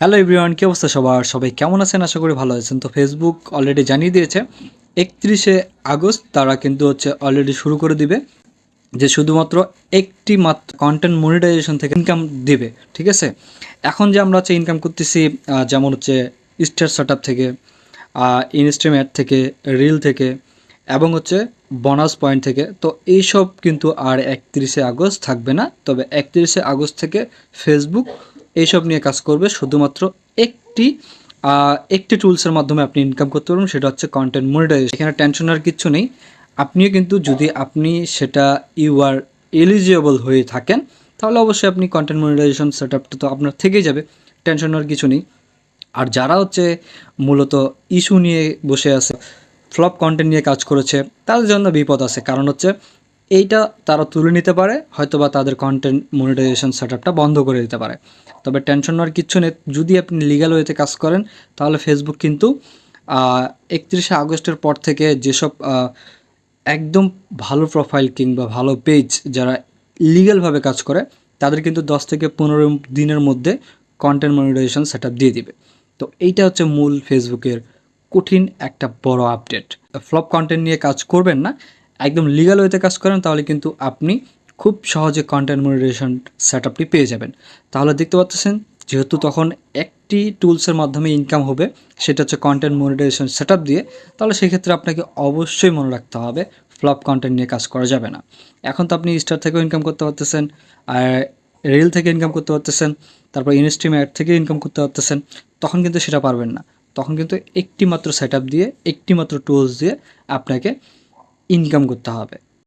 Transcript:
Hello everyone, কি অবস্থা সবার? সবাই কেমন আছেন? আশা করি ভালো আছেন। তো ফেসবুক অলরেডি জানিয়ে দিয়েছে 31শে আগস্ট তারা কিন্তু অলরেডি শুরু করে দিবে যে শুধুমাত্র একটি মাত্র কন্টেন্ট মনিটাইজেশন থেকে ইনকাম দিবে। ঠিক আছে, এখন যে আমরা ইনকাম করতেছি যেমন স্টার সেটআপ থেকে, ইনস্ট্রিম অ্যাড থেকে, রিল থেকে এবং বোনাস পয়েন্ট থেকে। তো এইসব কিন্তু আর 31শে আগস্ট থাকবে না। তবে 31শে আগস্ট থেকে ফেসবুক এইসব নিয়ে কাজ করবে। শুধুমাত্র একটি একটি টুলসের মাধ্যমে আপনি ইনকাম করতে পারবেন, সেটা হচ্ছে কন্টেন্ট মনিটাইজেশন। এখানে টেনশনের কিচ্ছু নেই। আপনিও কিন্তু যদি আপনি সেটা ইউ আর এলিজিবল হয়ে থাকেন তাহলে অবশ্যই আপনি কন্টেন্ট মনিটাইজেশন সেটআপটা তো আপনার থেকেই যাবে, টেনশনের কিছু নেই। আর যারা মূলত ইস্যু নিয়ে বসে আছে, ফ্লপ কন্টেন্ট নিয়ে কাজ করেছে, তাদের জন্য বিপদ আছে। কারণ এইটা তারা তুলে নিতে পারে, হয়তোবা তাদের কন্টেন্ট মনিটাইজেশন সেটআপটা বন্ধ করে দিতে পারে। তবে টেনশন নেওয়ার কিচ্ছু নেই। যদি আপনি লিগ্যাল ওয়েতে কাজ করেন তাহলে ফেসবুক কিন্তু 31শে আগস্টের পর থেকে যেসব একদম ভালো প্রোফাইল কিংবা ভালো পেজ যারা লিগ্যালভাবে কাজ করে তাদের কিন্তু 10 থেকে 15 দিনের মধ্যে কন্টেন্ট মনিটাইজেশন সেটআপ দিয়ে দিবে। তো এইটা মূল ফেসবুকের কঠিন একটা বড় আপডেট। ফ্লপ কন্টেন্ট নিয়ে কাজ করবেন না, একদম লিগ্যাল ওয়েতে কাজ করেন তাহলে কিন্তু আপনি খুব সহজে কন্টেন্ট মনিটাইজেশন সেটআপটি পেয়ে যাবেন। তাহলে দেখতে পাচ্ছেন, যেহেতু তখন একটি টুলসের মাধ্যমে ইনকাম হবে, সেটা কন্টেন্ট মনিটাইজেশন সেটআপ দিয়ে, তাহলে সেক্ষেত্রে আপনাকে অবশ্যই মনে রাখতে হবে ফ্লপ কন্টেন্ট নিয়ে কাজ করা যাবে না। এখন তো আপনি স্টার থেকেও ইনকাম করতে পারতেছেন, আর রিল থেকে ইনকাম করতে পারতেছেন, তারপর ইনস্ট্রিম অ্যাড থেকে ইনকাম করতে পারতেছেন। তখন কিন্তু সেটা পারবেন না। তখন কিন্তু একটি মাত্র সেটআপ দিয়ে, একটি মাত্র টুলস দিয়ে আপনাকে ইনকাম করতে হবে।